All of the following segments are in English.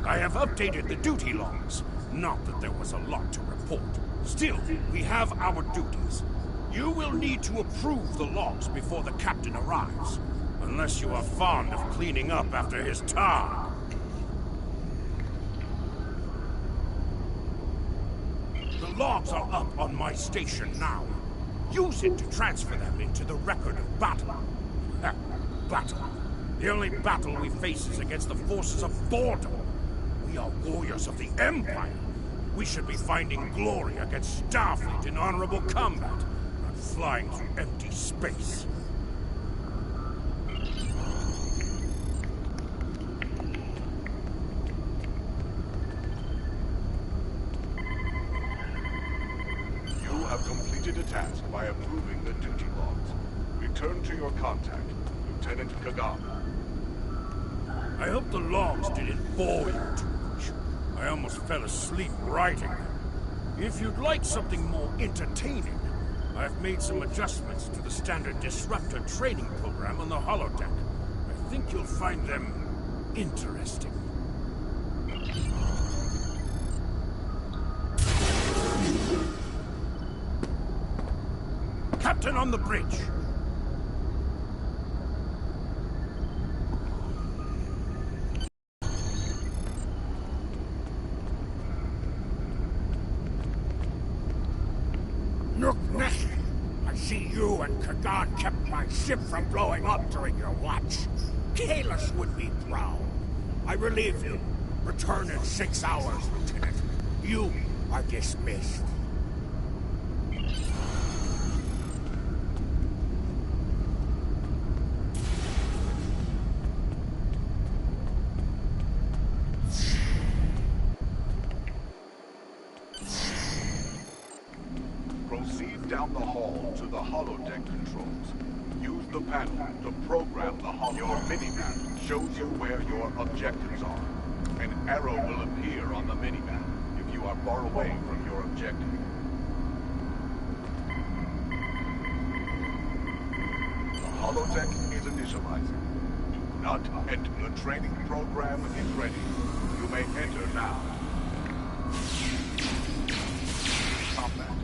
I have updated the duty logs. Not that there was a lot to report. Still, we have our duties. You will need to approve the logs before the captain arrives. Unless you are fond of cleaning up after his tar. The logs are up on my station now. Use it to transfer them into the record of battle. Battle. The only battle we face is against the forces of boredom. We are warriors of the Empire. We should be finding glory against Starfleet in honorable combat, not flying through empty space. You have completed a task by approving the duty logs. Return to your contact, Lieutenant Kagan. I hope the logs didn't bore you too much. I almost fell asleep writing them. If you'd like something more entertaining, I've made some adjustments to the standard Disruptor training program on the holodeck. I think you'll find them interesting. Captain on the bridge! I see you and Kagan kept my ship from blowing up during your watch. Kahless would be proud. I relieve you. Return in 6 hours, Lieutenant. You are dismissed. Proceed down the hall to the holodeck controls. Use the panel to program the holodeck. Your minimap shows you where your objectives are. An arrow will appear on the minimap if you are far away from your objective. The holodeck is initializing. Do not enter. The training program is ready. You may enter now. Combat.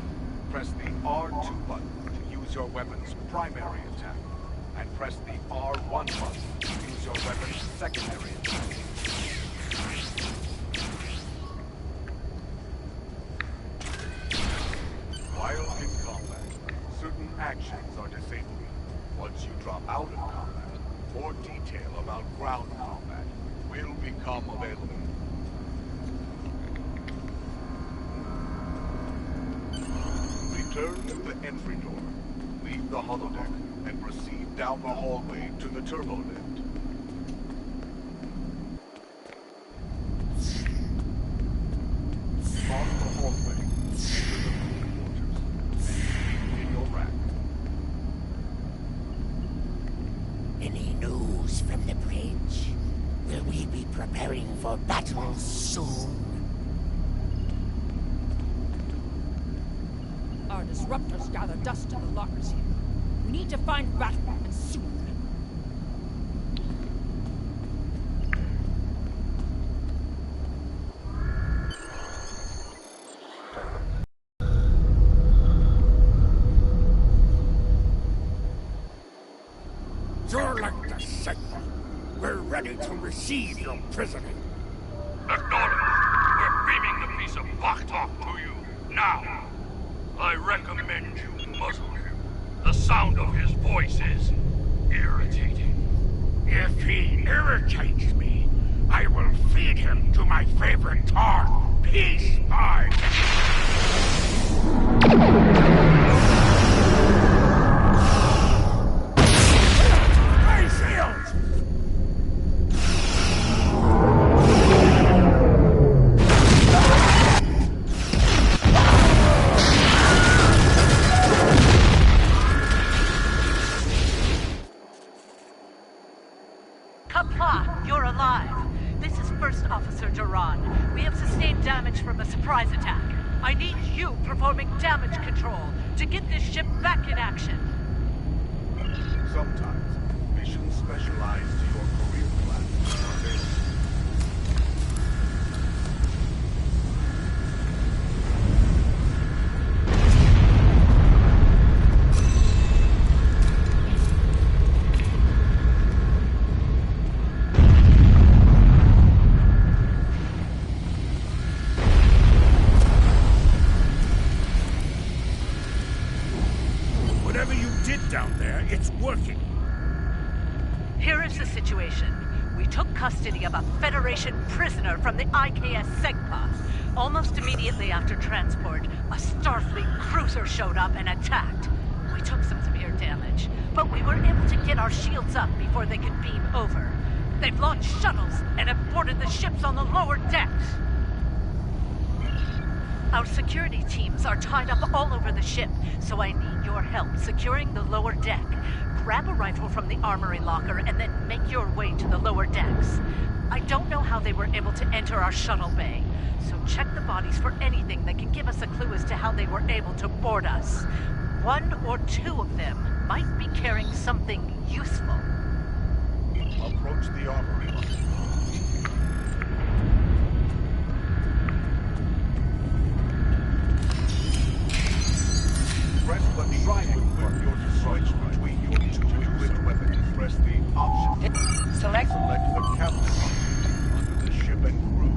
Press the R2 button to use your weapon's primary attack, and press the R1 button to use your weapon's secondary attack. While in combat, certain actions are disabled. Once you drop out of combat, more detail about ground combat will become available. Return to the entry door, leave the holodeck, and proceed down the hallway to the turbo lift. On the hallway, enter the crew quarters, and in your rack. Any news from the bridge? Will we be preparing for battle soon? Our disruptors gather dust in the lockers here. We need to find Ratman, and soon. You're like the signal. We're ready to receive your prisoner. Acknowledged. We're beaming the piece of Bachtalk to you, now. I recommend you muzzle him. The sound of his voice is irritating. If he irritates me, I will feed him to my favorite tar, Peace Pie. My shield! Kapla, you're alive. This is First Officer Duran. We have sustained damage from a surprise attack. I need you performing damage control to get this ship back in action. Sometimes, missions specialized to your career class are available. It's working. Here is the situation. We took custody of a Federation prisoner from the IKS Segpa. Almost immediately after transport, a Starfleet cruiser showed up and attacked. We took some severe damage, but we were able to get our shields up before they could beam over. They've launched shuttles and have boarded the ships on the lower decks. Our security teams are tied up all over the ship, so I need your help securing the lower deck. Grab a rifle from the armory locker and then make your way to the lower decks. I don't know how they were able to enter our shuttle bay, so check the bodies for anything that can give us a clue as to how they were able to board us. One or two of them might be carrying something useful. Approach the armory locker. Press the triangle on your switch between your two equipped weapons. Press the option. Select The captain under the ship and crew.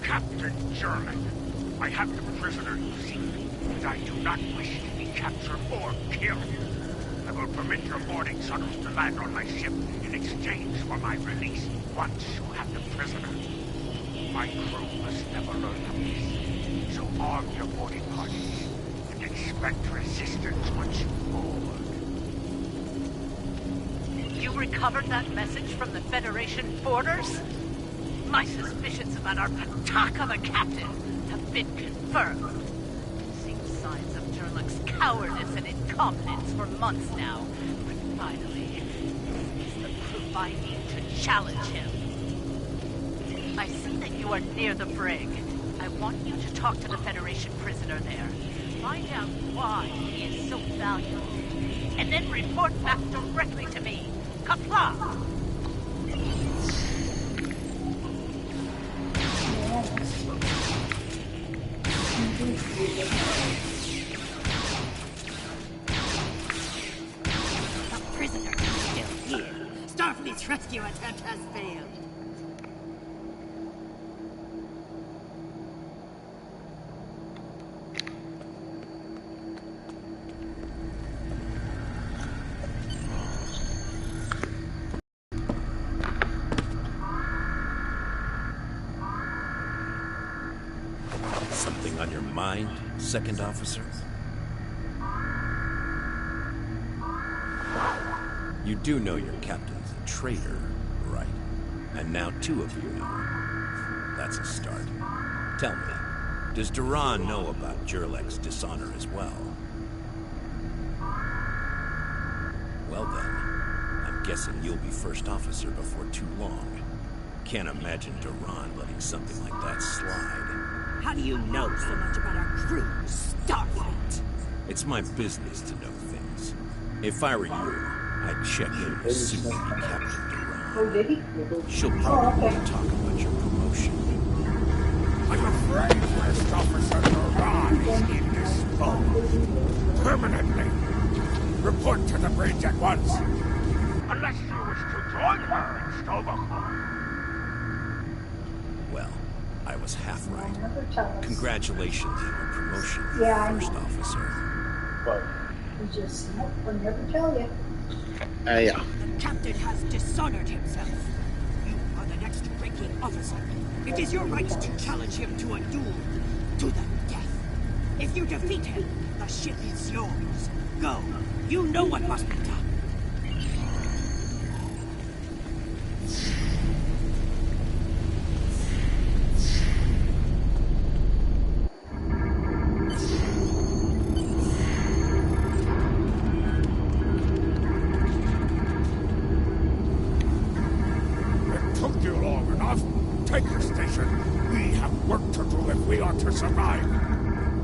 Captain Jerlick. I have the prisoner you seek, but I do not wish to be captured or killed. I will permit your boarding shuttles to land on my ship in exchange for my release once you have the prisoner. My crew must never learn of this, so arm your boarding parties and expect resistance once you board. You recovered that message from the Federation borders? My suspicions about our Pataka the captain have been confirmed. I've seen signs of Jerlick's cowardice and incompetence for months now, but finally, this is the proof I need to challenge him. I see that you are near the brig. I want you to talk to the Federation prisoner there. Find out why he is so valuable, and then report back directly to me. Kapla! The prisoner is still here. Starfleet's rescue attempt has failed. Something on your mind, Second Officer? You do know your captain's a traitor, right? And now two of you know. That's a start. Tell me, does Duran know about Jerlick's dishonor as well? Well then, I'm guessing you'll be first officer before too long. Can't imagine Duran letting something like that slide. How do you know so much about our crew, Starfleet? It's my business to know things. If I were you, I'd check in with Suki, Captain Duran. Oh, did he? She'll probably want to talk about your promotion. I'm afraid First Officer Duran is indisposed. Permanently. Report to the bridge at once. Unless you wish to join her in Stavoko. Well, I was half right. Never tell us. Congratulations on your promotion, Yeah, I First know. Officer. We just will never tell you. Yeah. The captain has dishonored himself. You are the next ranking officer. It is your right to challenge him to a duel, to the death. If you defeat him, the ship is yours. Go. You know what must be done.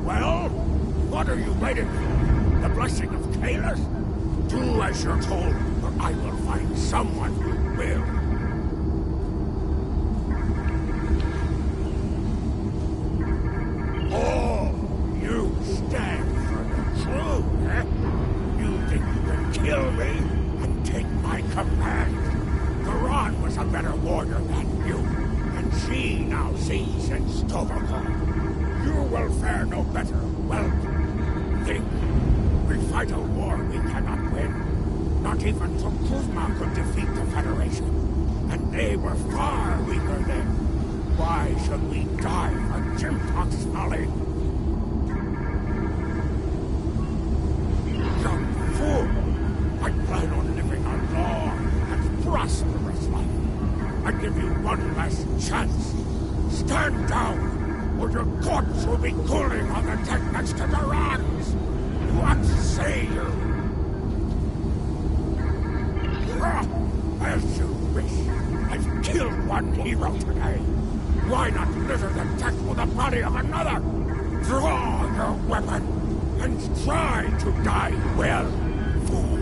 Well, what are you waiting for? The blessing of Kalis? Do as you're told, or I will find someone who will. Oh, you stand for the truth, eh? You think you can kill me and take my command? Duran was a better warrior than you, and she now sees in Stavropol. You will fare no better. Well, think. We fight a war we cannot win. Not even Tukuzma could defeat the Federation. And they were far weaker then. Why should we die for Jimtok's folly? Young fool! I plan on living a long and prosperous life. I give you one last chance. Stand down! Or your corpse will be cooling on the deck next to Duran's! What say you? As you wish. I've killed one hero today. Why not litter the deck with the body of another? Draw your weapon and try to die well, fool.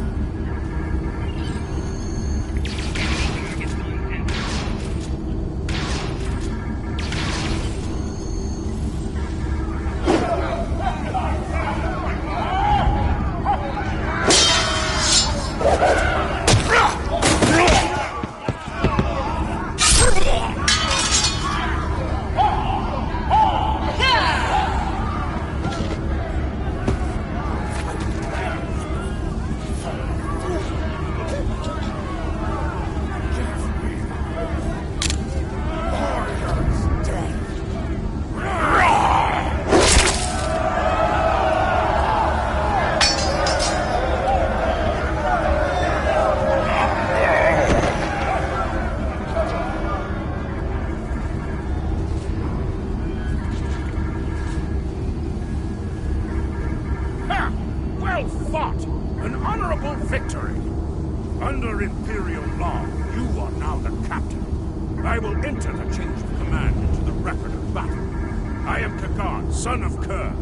Son of Kerr.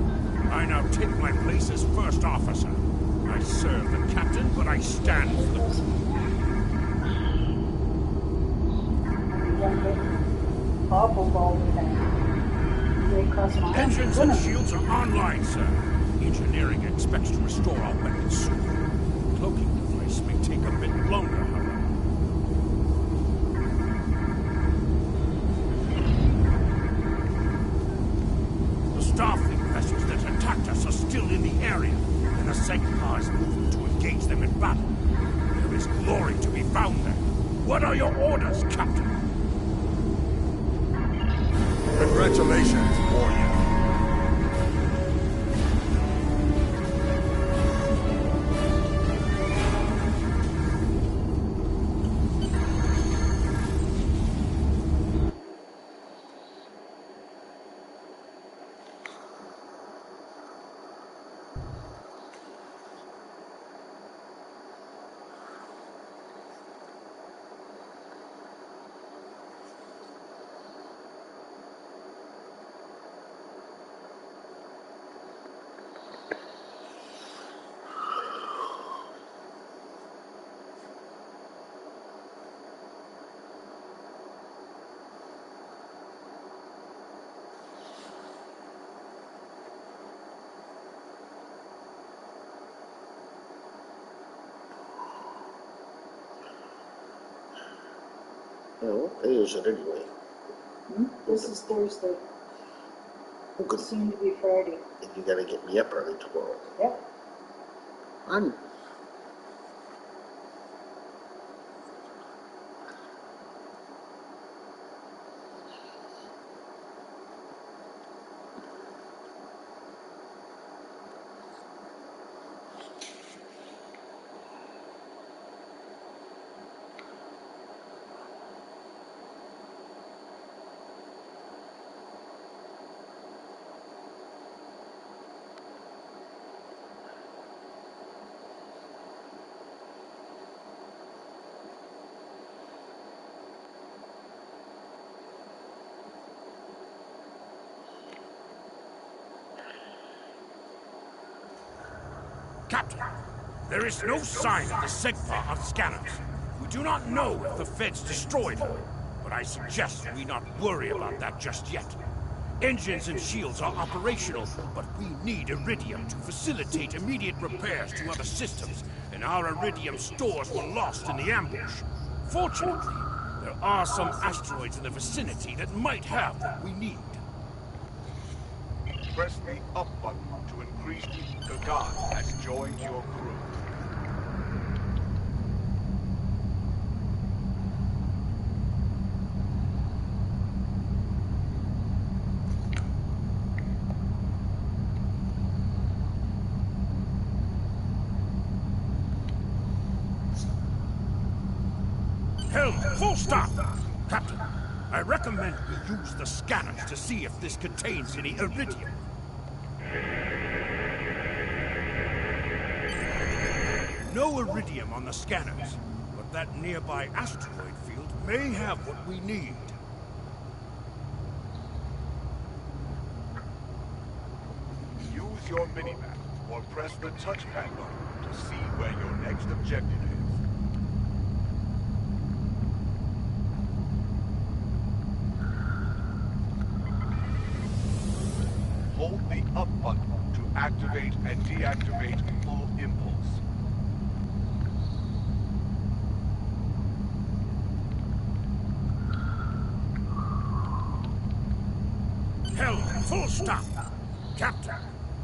I now take my place as first officer. I serve the captain, but I stand for the crew. Engines and shields are online, sir. Engineering expects to restore our weapons soon. Cloaking device may take a bit longer, however. Starfleet vessels that attacked us are still in the area, and the Senkar is moving to engage them in battle. There is glory to be found there. What are your orders, Captain? Congratulations, warrior. Oh, what day is it anyway? This is Thursday. Good. Soon to be Friday. And you gotta get me up early tomorrow. Yep. Captain, there is no sign of the Segpa on scanners. We do not know if the Feds destroyed them, but I suggest we not worry about that just yet. Engines and shields are operational, but we need Iridium to facilitate immediate repairs to other systems, and our Iridium stores were lost in the ambush. Fortunately, there are some asteroids in the vicinity that might have what we need. Press the up button to increase the god has joined your crew. Helm, full stop! Captain, I recommend we use the scanners to see if this contains any Iridium. No Iridium on the scanners, but that nearby asteroid field may have what we need. Use your minimap or press the touchpad button to see where your next objective is. Hold the up button to activate and deactivate full impulse. Helm, full stop! Captain,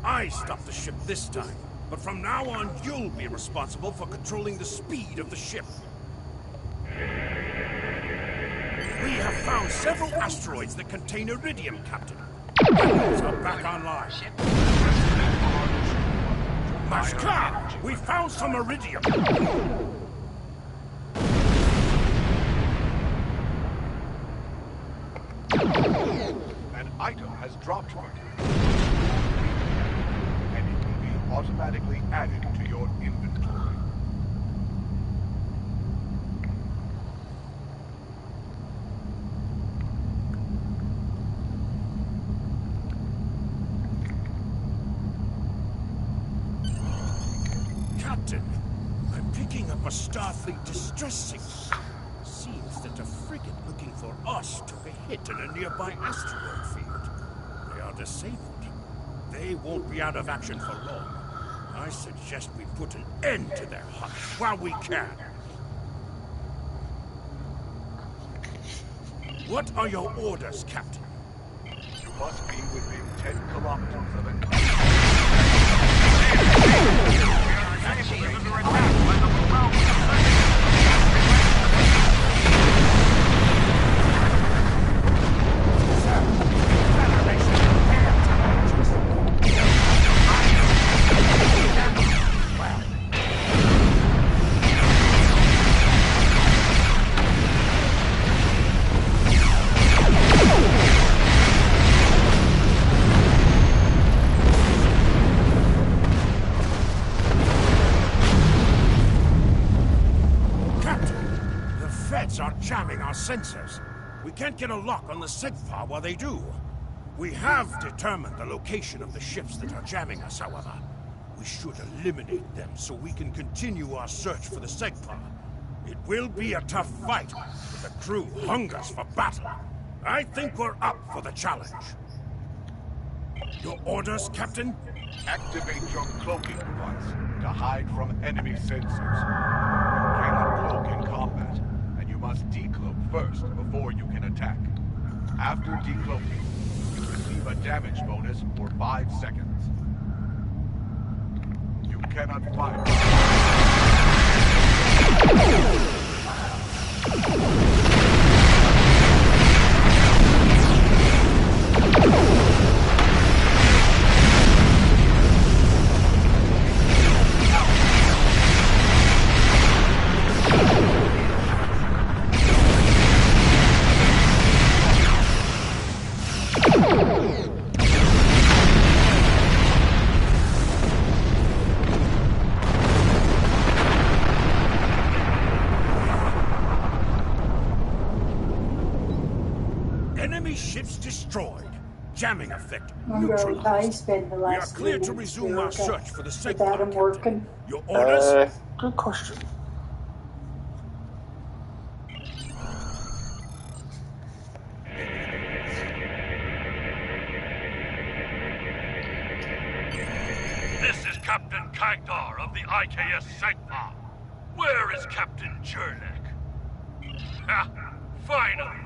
I stopped the ship this time, but from now on you'll be responsible for controlling the speed of the ship. We have found several asteroids that contain Iridium, Captain. Weapons are back online. Mashkar, we found some Iridium. An item has dropped from you, and it will be automatically added to your inventory. Captain, I'm picking up a Starfleet distress signal. Seems that a frigate looking for us took a hit in a nearby asteroid field. They are disabled. They won't be out of action for long. I suggest we put an end to their hunt while we can. What are your orders, Captain? You must be within 10 kilometers of an are jamming our sensors. We can't get a lock on the Segpa while they do. We have determined the location of the ships that are jamming us, however. We should eliminate them so we can continue our search for the Segpa. It will be a tough fight, but the crew hungers for battle. I think we're up for the challenge. Your orders, Captain? Activate your cloaking device to hide from enemy sensors. You cannot cloak in combat, and you must decloak first before you can attack. After decloaking, you receive a damage bonus for 5 seconds. You cannot fire. Enemy ships destroyed. Jamming effect Remember how I neutralized. spent the We are last clear 3 to weeks resume our with search for the Adam Sigmar, working. Captain. Your orders? Good question. This is Captain Kagdar of the IKS Sigmar. Where is Captain Jurlek? Ah, finally!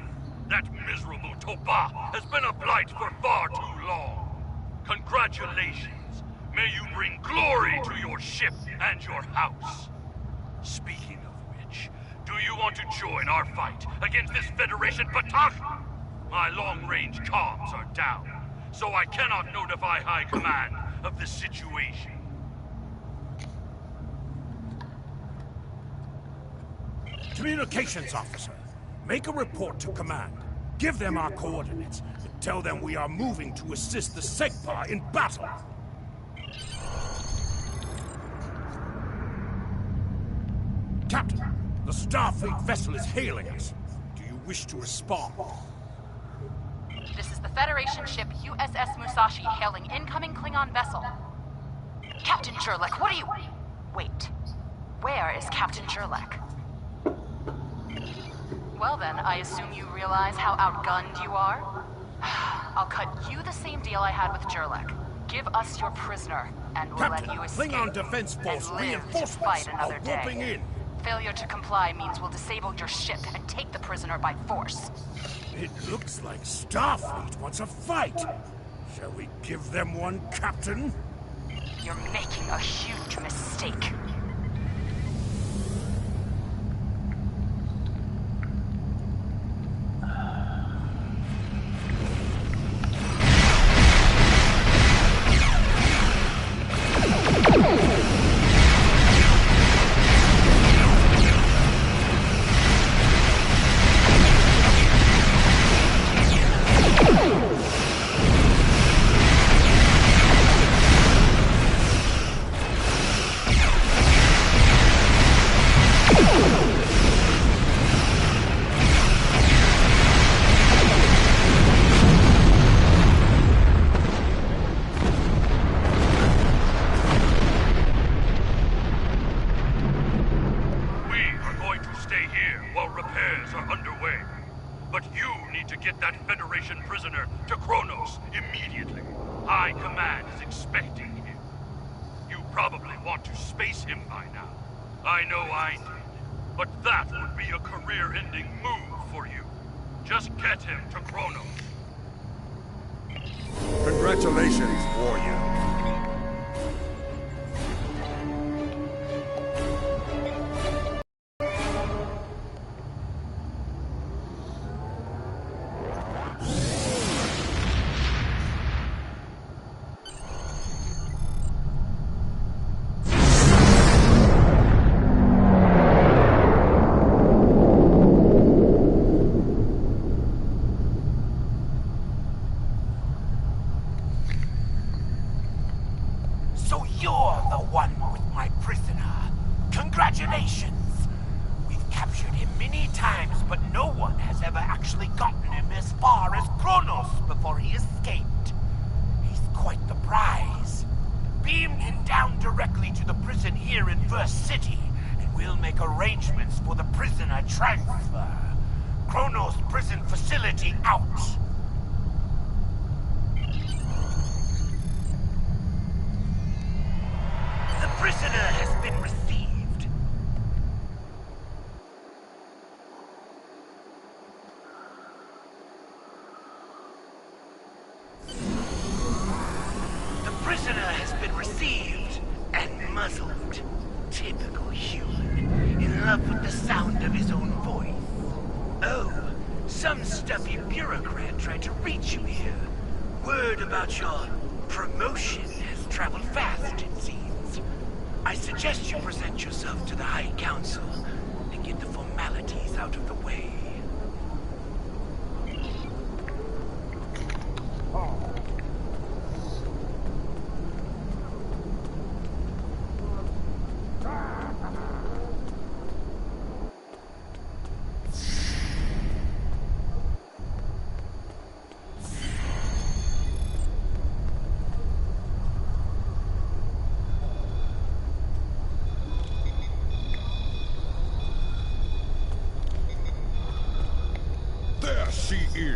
That miserable Toba has been a blight for far too long. Congratulations. May you bring glory to your ship and your house. Speaking of which, do you want to join our fight against this Federation Patak? My long-range comms are down, so I cannot notify High Command of the situation. Communications officer, make a report to command. Give them our coordinates and tell them we are moving to assist the Sigmar in battle. Captain, the Starfleet vessel is hailing us. Do you wish to respond? This is the Federation ship USS Musashi hailing incoming Klingon vessel. Captain Jurlek, what are you... Wait. Where is Captain Jurlek? Well then, I assume you realize how outgunned you are? I'll cut you the same deal I had with Jurlek. Give us your prisoner, and we'll Captain, let you escape. Klingon Defense Force and live to reinforcements fight another are warping day. in. Failure to comply means we'll disable your ship and take the prisoner by force. It looks like Starfleet wants a fight. Shall we give them one, Captain? You're making a huge mistake. Congratulations, warrior. So you're the one with my prisoner. Congratulations! We've captured him many times, but no one has ever actually gotten him as far as Kronos before he escaped. He's quite the prize. Beam him down directly to the prison here in First City, and we'll make arrangements for the prisoner transfer. Kronos prison facility out. The prisoner has been received. The prisoner has been received and muzzled. Typical human, in love with the sound of his own voice. Oh, some stuffy bureaucrat tried to reach you here. Word about your promotion has traveled fast, it seems. I suggest you present yourself to the High Council and get the formalities out of the way.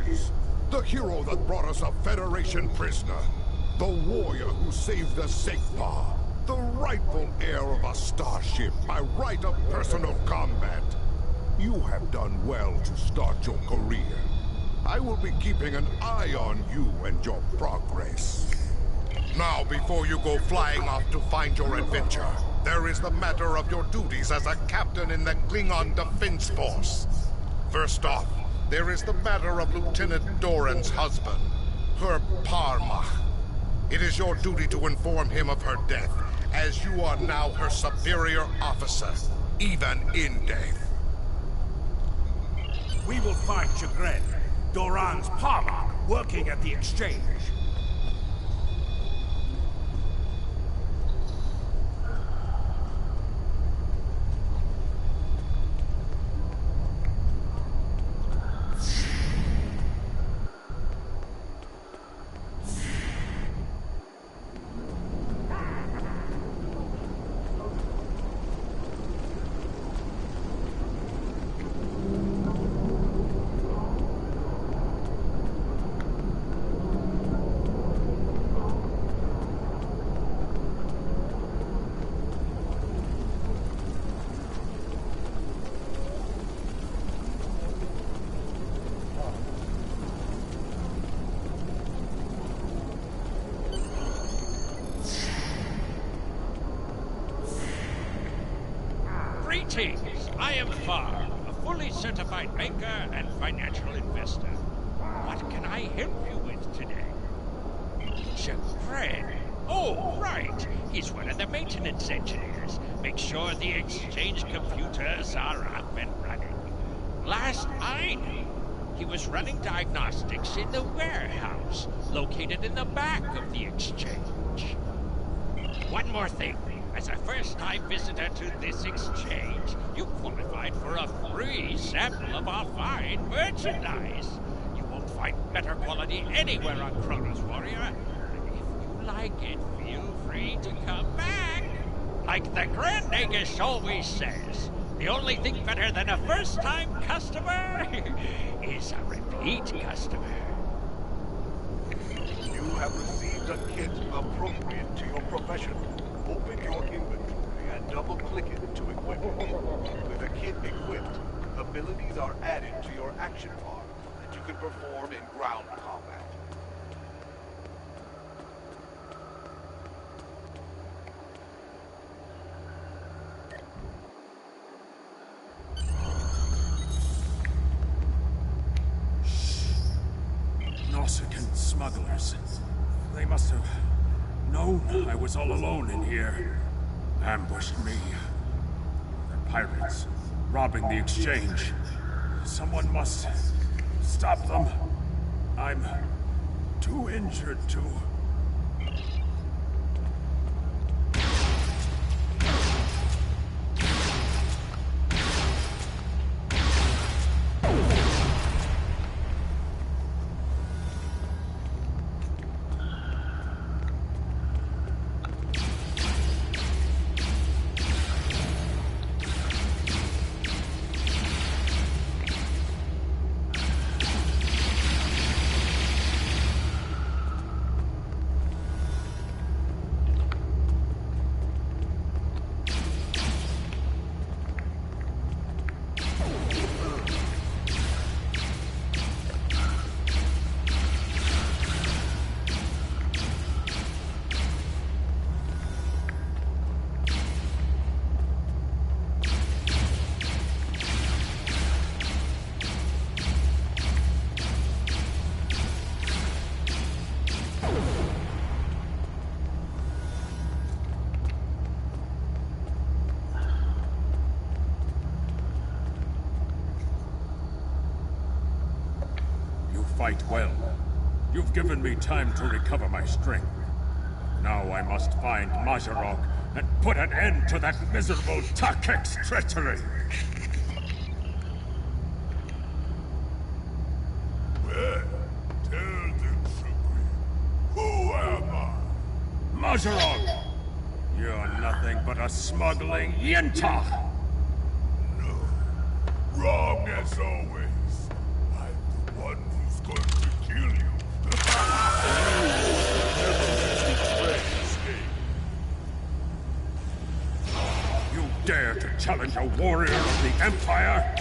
is the hero that brought us a Federation prisoner, the warrior who saved the Sigma, the rightful heir of a starship by right of personal combat. You have done well to start your career. I will be keeping an eye on you and your progress. Now, before you go flying off to find your adventure, there is the matter of your duties as a captain in the Klingon Defense Force. First off, there is the matter of Lieutenant Doran's husband, her Parma. It is your duty to inform him of her death, as you are now her superior officer, even in death. We will find Chagrin, Doran's Parma, working at the exchange. Greetings! I am Far, a fully certified banker and financial investor. What can I help you with today? Chagrin. Oh, right. He's one of the maintenance engineers. Make sure the exchange computers are up and running. Last I knew, he was running diagnostics in the warehouse, located in the back of the exchange. One more thing. As a first-time visitor to this exchange, you qualified for a free sample of our fine merchandise. You won't find better quality anywhere on Kronos, Warrior. And if you like it, feel free to come back. Like the Grand Nagus always says, the only thing better than a first-time customer is a repeat customer. You have received a kit appropriate to your profession. Open your inventory and double-click it to equip it. With a kit equipped, abilities are added to your action bar that you can perform in ground combat. Nausicaan smugglers. They must have known I was all alone in here. Ambushed me. They're pirates, robbing the exchange. Someone must stop them. I'm too injured to... Fight well. You've given me time to recover my strength. Now I must find Mazarok and put an end to that miserable Takek's treachery. Well, tell them, Chagrin. Who am I? Mazarok! You're nothing but a smuggling Yinta! No. Wrong as always. I'm the one who's challenge a warrior of the Empire?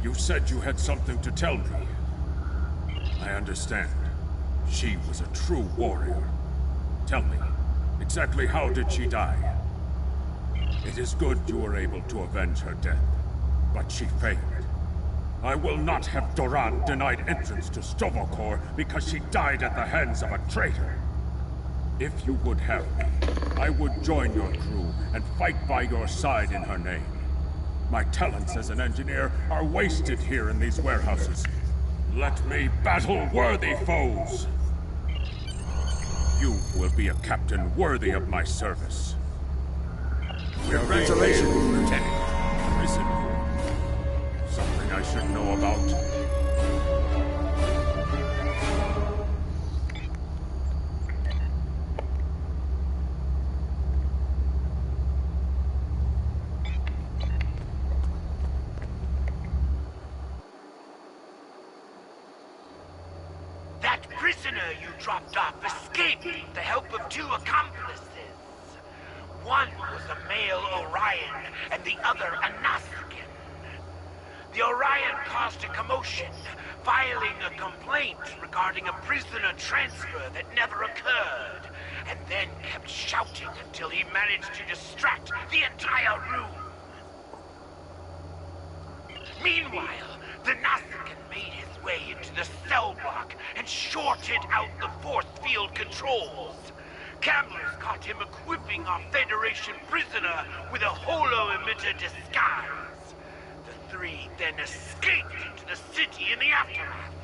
You said you had something to tell me. I understand. She was a true warrior. Tell me, exactly how did she die? It is good you were able to avenge her death, but she failed. I will not have Doran denied entrance to Sto-vo-kor because she died at the hands of a traitor. If you would have me, I would join your crew and fight by your side in her name. My talents as an engineer are wasted here in these warehouses. Let me battle worthy foes! You will be a captain worthy of my service. Congratulations, Lieutenant. Is it something I should know about? That prisoner you dropped off escaped with the help of two accomplices. One was a male Orion, and the other a Nausicaan. The Orion caused a commotion, filing a complaint regarding a prisoner transfer that never occurred, and then kept shouting until he managed to distract the entire room. Meanwhile, the Nausicaan made his way into the cell block and shorted out the force field controls. Cameras caught him equipping our Federation prisoner with a holo-emitter disguise. The three then escaped into the city in the aftermath.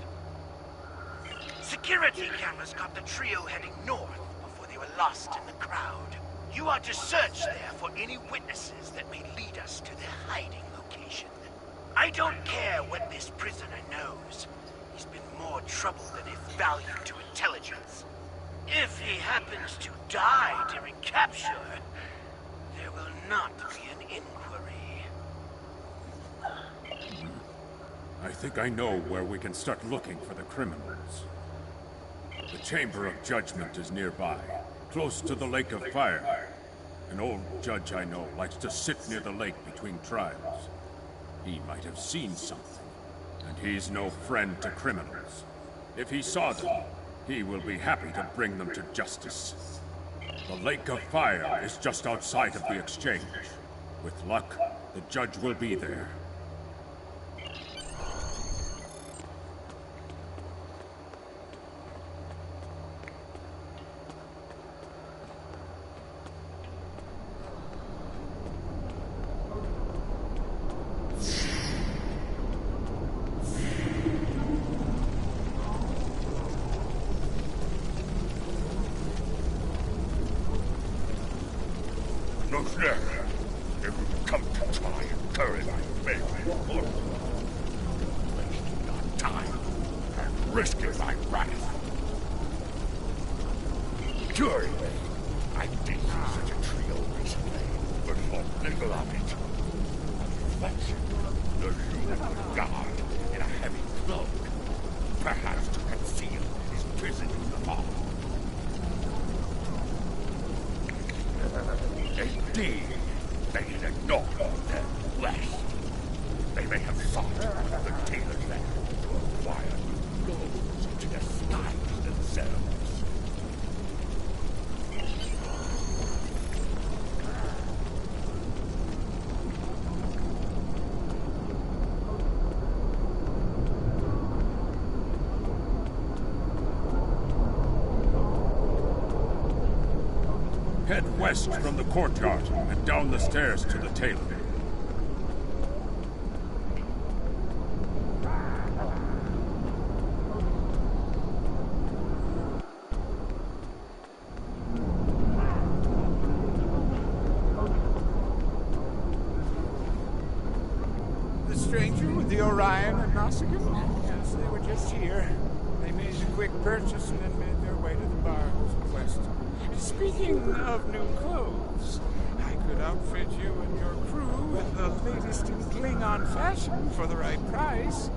Security cameras caught the trio heading north before they were lost in the crowd. You are to search there for any witnesses that may lead us to their hiding location. I don't care what this prisoner knows. He's been more trouble than his value to intelligence. If he happens to die during capture, there will not be an inquiry. I think I know where we can start looking for the criminals. The Chamber of Judgment is nearby, close to the Lake of Fire. An old judge I know likes to sit near the lake between trials. He might have seen something, and he's no friend to criminals. If he saw them, he will be happy to bring them to justice. The Lake of Fire is just outside of the exchange. With luck, the judge will be there. If you come to try and curry thy favor, wasting thy time and risking thy wrath. Surely, I did see such a trio recently, but thought little of it. A reflection, the luminous guard in a heavy cloak, perhaps to conceal his prison in the fog. Indeed, they had ignored their west. They may have sought the tailor's land to acquire new goals to disguise themselves. Head west from the courtyard and down the stairs to the tailor. The stranger with the Orion and Nausicaan? Yes, they were just here. They made a quick purchase and then made their Umbar's quest. Speaking of new clothes, I could outfit you and your crew with the latest in Klingon fashion for the right price.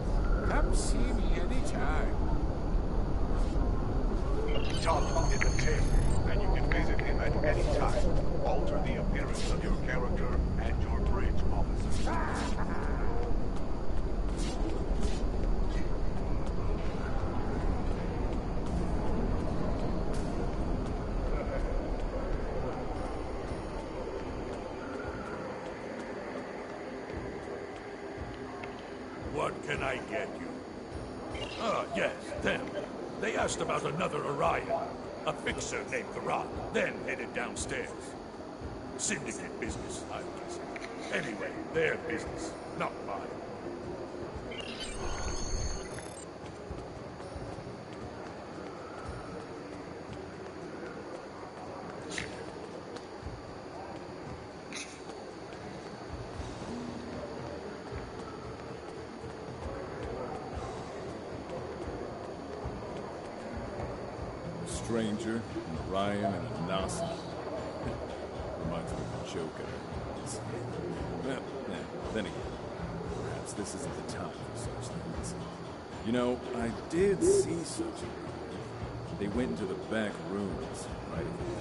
Come see me anytime. Tom is a Tim, and you can visit him at any time. Alter the appearance of your character and your bridge officer. What can I get you? Ah, yes, them. They asked about another Orion. A fixer named Karan, then headed downstairs. Syndicate business, I guess. Anyway, their business, not mine. Stranger, an Orion, and a Nasi. Reminds me of a joke I heard. Well, then again, perhaps this isn't the time for such things. You know, I did see such a group. They went into the back rooms, right over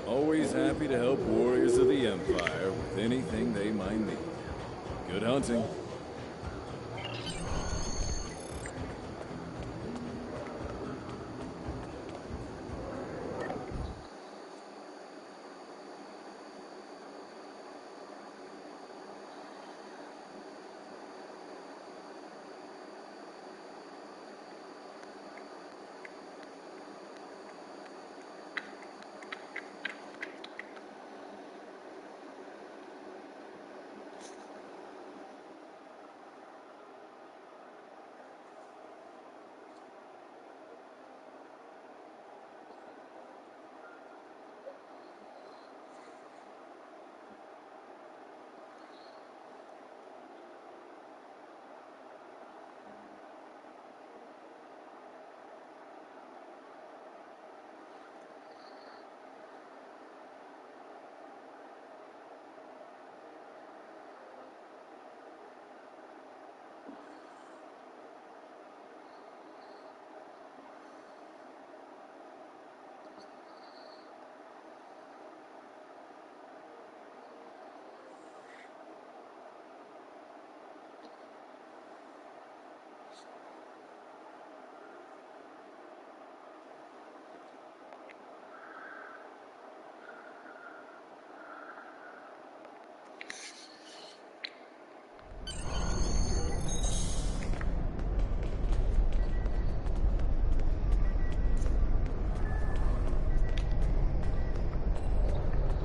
there. Always happy to help warriors of the Empire with anything they might need. Good hunting.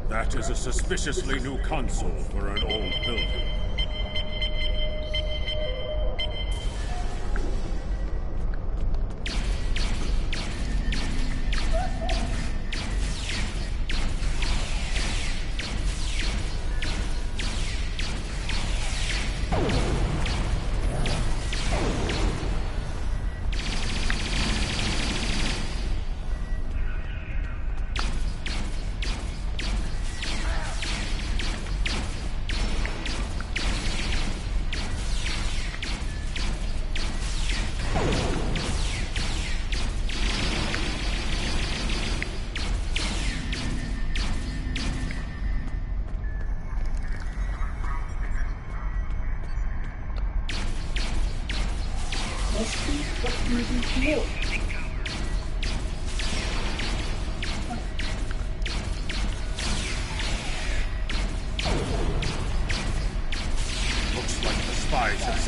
That is a suspiciously new console for an old building.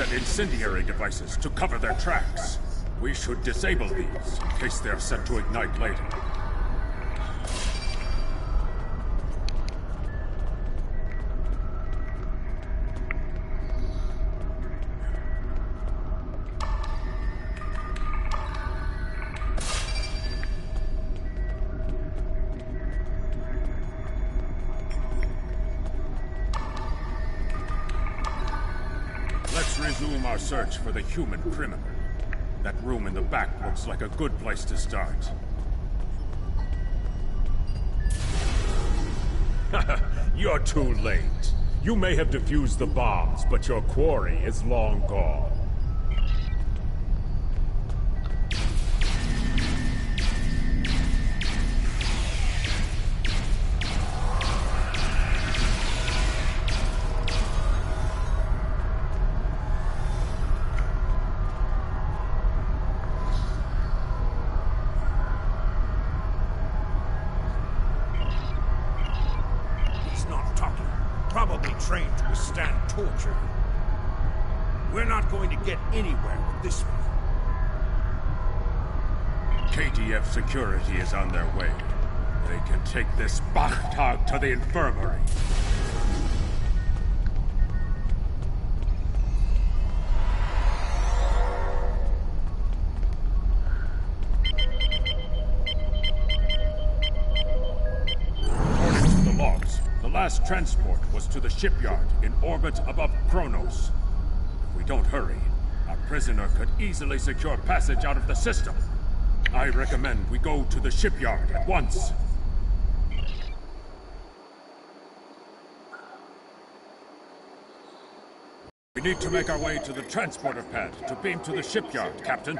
Incendiary devices to cover their tracks. We should disable these in case they're set to ignite later. Resume our search for the human criminal. That room in the back looks like a good place to start. You're too late. You may have defused the bombs, but your quarry is long gone. Probably trained to withstand torture. We're not going to get anywhere with this one. KDF security is on their way. They can take this Bachtag to the infirmary. Last transport was to the shipyard in orbit above Kronos. If we don't hurry, our prisoner could easily secure passage out of the system. I recommend we go to the shipyard at once. We need to make our way to the transporter pad to beam to the shipyard, Captain.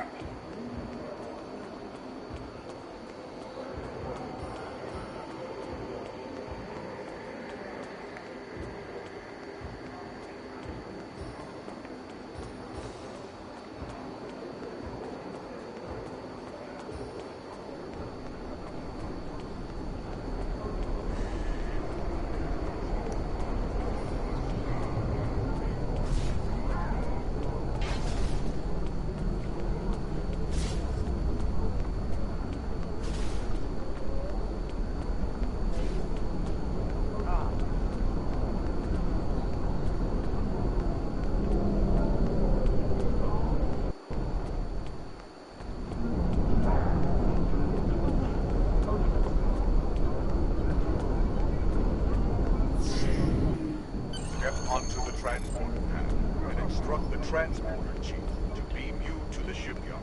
Transporter chief to beam you to the shipyard.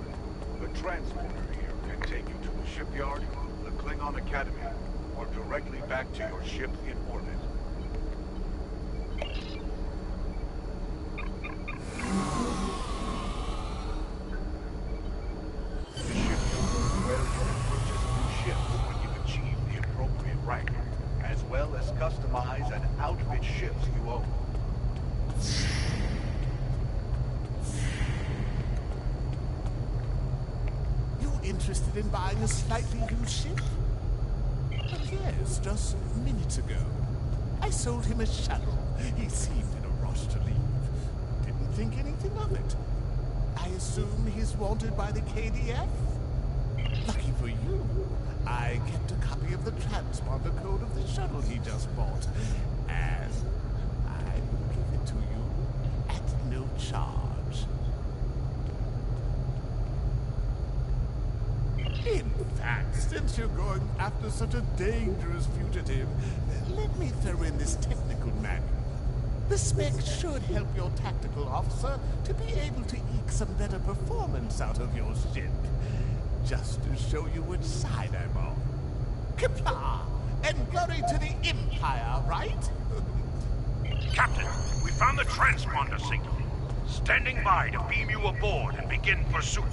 The transporter here can take you to the shipyard, the Klingon Academy, or directly back to your ship in orbit. The shipyard is where you can purchase new ships when you achieve the appropriate rank, as well as customize and outfit ships you own. Interested in buying a slightly used ship? Well, yes, just minutes ago. I sold him a shuttle. He seemed in a rush to leave. Didn't think anything of it. I assume he's wanted by the KDF? Lucky for you, I kept a copy of the transponder code of the shuttle he just bought. And I will give it to you at no charge. In fact, since you're going after such a dangerous fugitive, let me throw in this technical manual. The spec should help your tactical officer to be able to eke some better performance out of your ship. Just to show you which side I'm on. Qapla'! And glory to the Empire, right? Captain, we found the transponder signal. Standing by to beam you aboard and begin pursuit.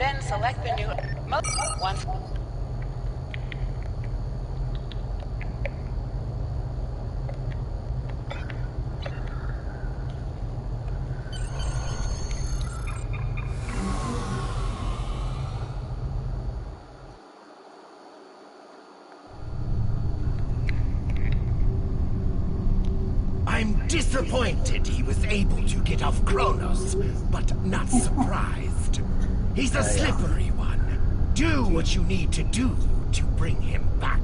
Then select the new once. I'm disappointed he was able to get off Kronos, but not surprised. He's a slippery one. Do what you need to do to bring him back.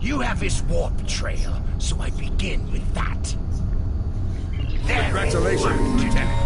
You have his warp trail, so I begin with that. Congratulations, Lieutenant.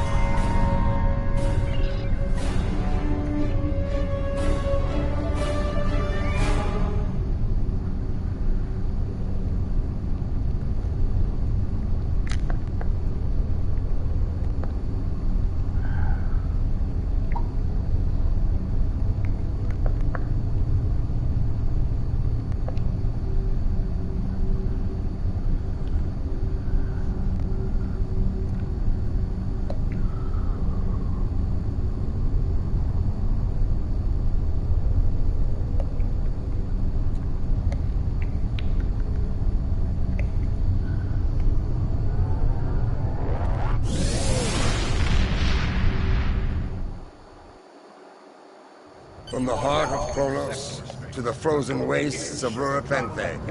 From the heart of Kronos to the frozen wastes of Urapenthe,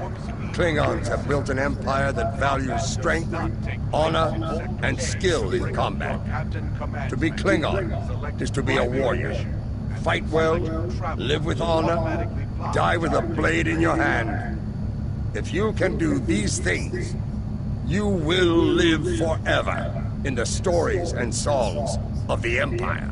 Klingons have built an empire that values strength, honor, and skill in combat. To be Klingon is to be a warrior. Fight well, live with honor, die with a blade in your hand. If you can do these things, you will live forever in the stories and songs of the Empire.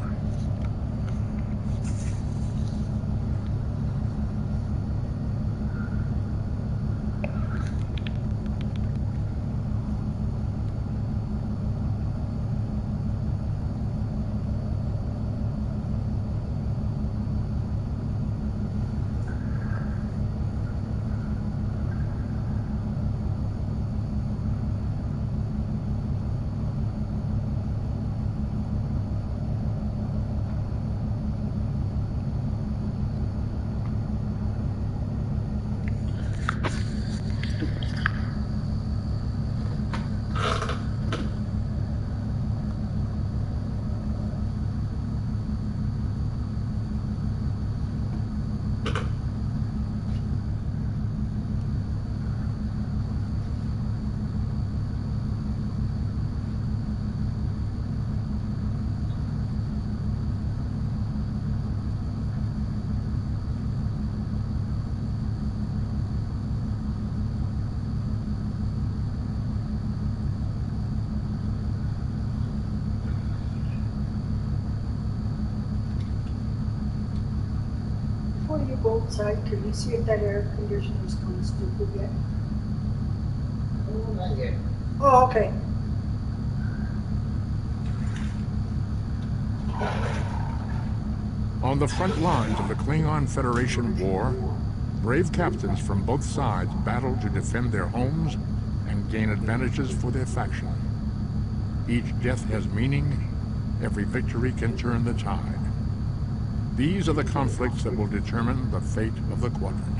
Before you go outside, can you see if that air conditioner is kind of stupid yet? Oh, not yet. Oh, okay. On the front lines of the Klingon Federation war, brave captains from both sides battle to defend their homes and gain advantages for their faction. Each death has meaning, every victory can turn the tide. These are the conflicts that will determine the fate of the Quadrant.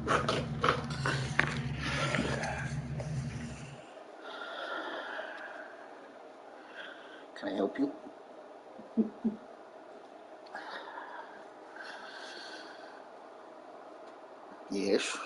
Can I help you? Yes.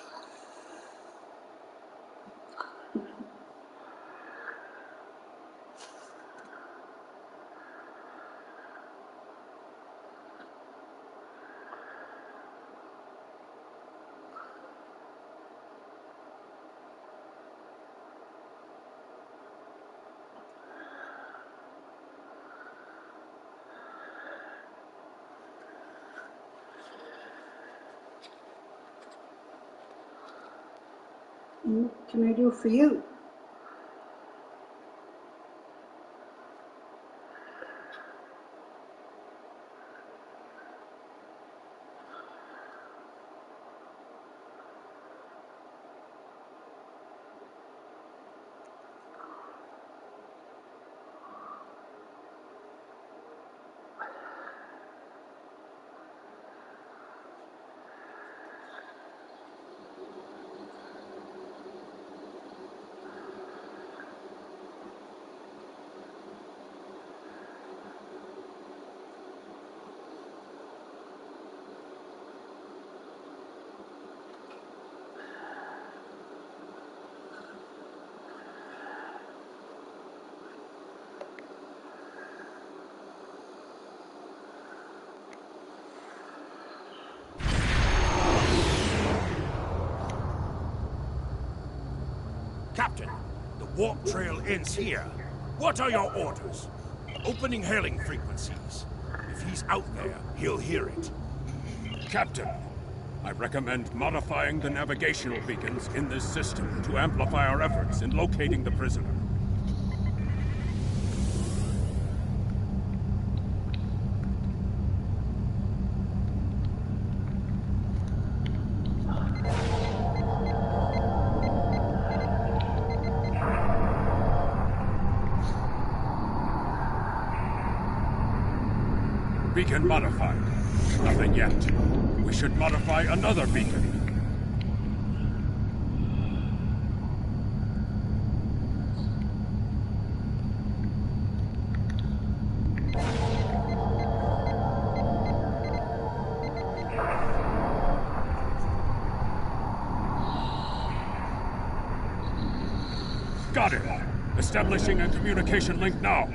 What can I do for you? Captain, the warp trail ends here. What are your orders? Opening hailing frequencies. If he's out there, he'll hear it. Captain, I recommend modifying the navigational beacons in this system to amplify our efforts in locating the prisoner. Beacon modified. Nothing yet. We should modify another beacon. Got it. Establishing a communication link now.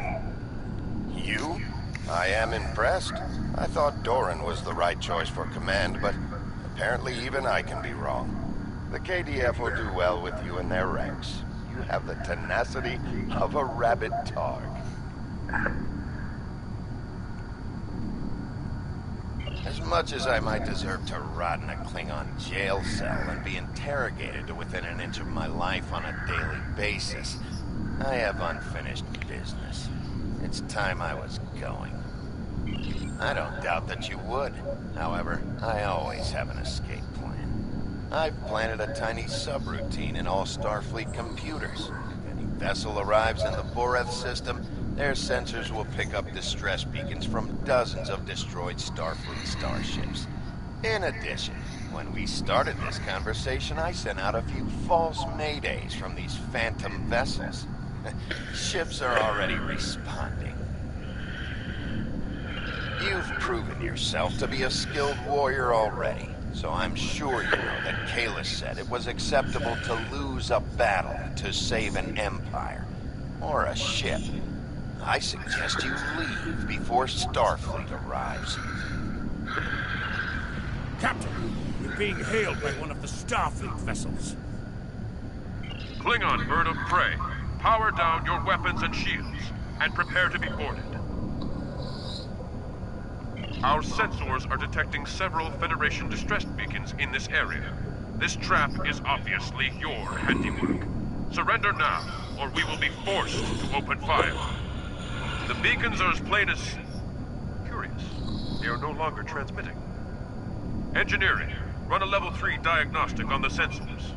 You? I am impressed. I thought Doran was the right choice for command, but apparently even I can be wrong. The KDF will do well with you in their ranks. You have the tenacity of a rabid dog. As much as I might deserve to rot in a Klingon jail cell and be interrogated to within an inch of my life on a daily basis, I have unfinished business. It's time I was going. I don't doubt that you would. However, I always have an escape plan. I've planted a tiny subroutine in all Starfleet computers. If any vessel arrives in the Boreth system, their sensors will pick up distress beacons from dozens of destroyed Starfleet starships. In addition, when we started this conversation, I sent out a few false maydays from these phantom vessels. Ships are already responding. You've proven yourself to be a skilled warrior already, so I'm sure you know that Kahless said it was acceptable to lose a battle to save an empire, or a ship. I suggest you leave before Starfleet arrives. Captain, you're being hailed by one of the Starfleet vessels. Klingon bird of prey, power down your weapons and shields, and prepare to be boarded. Our sensors are detecting several Federation distress beacons in this area. This trap is obviously your handiwork. Surrender now, or we will be forced to open fire. The beacons are as plain as... curious. They are no longer transmitting. Engineering, run a level 3 diagnostic on the sensors.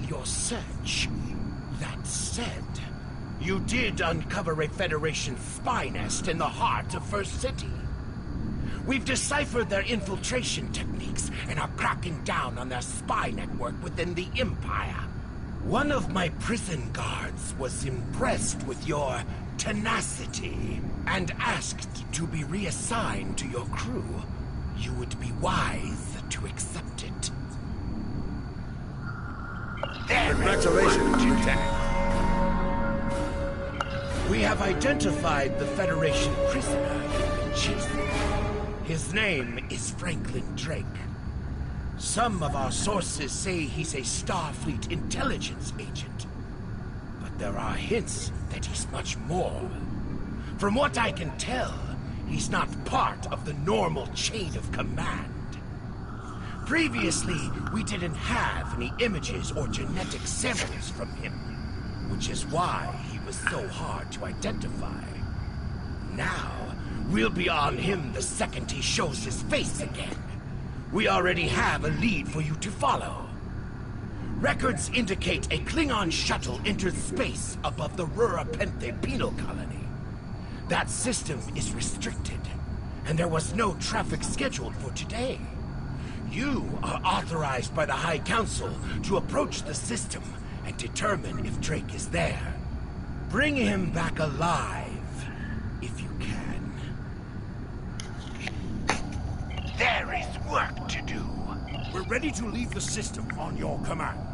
Your search. That said, you did uncover a Federation spy nest in the heart of First City. We've deciphered their infiltration techniques and are cracking down on their spy network within the Empire. One of my prison guards was impressed with your tenacity and asked to be reassigned to your crew. You would be wise to accept it. Congratulations, Lieutenant. We have identified the Federation prisoner you've been chasing. His name is Franklin Drake. Some of our sources say he's a Starfleet intelligence agent. But there are hints that he's much more. From what I can tell, he's not part of the normal chain of command. Previously, we didn't have any images or genetic samples from him, which is why he was so hard to identify. Now, we'll be on him the second he shows his face again. We already have a lead for you to follow. Records indicate a Klingon shuttle entered space above the Rura Penthe penal colony. That system is restricted, and there was no traffic scheduled for today. You are authorized by the High Council to approach the system and determine if Drake is there. Bring him back alive, if you can. There is work to do. We're ready to leave the system on your command.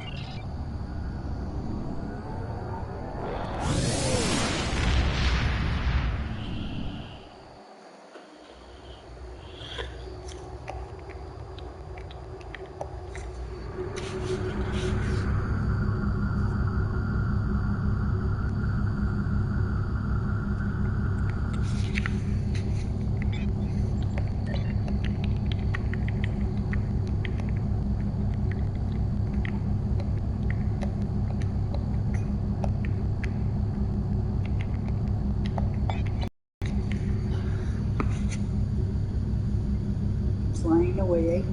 Flying away.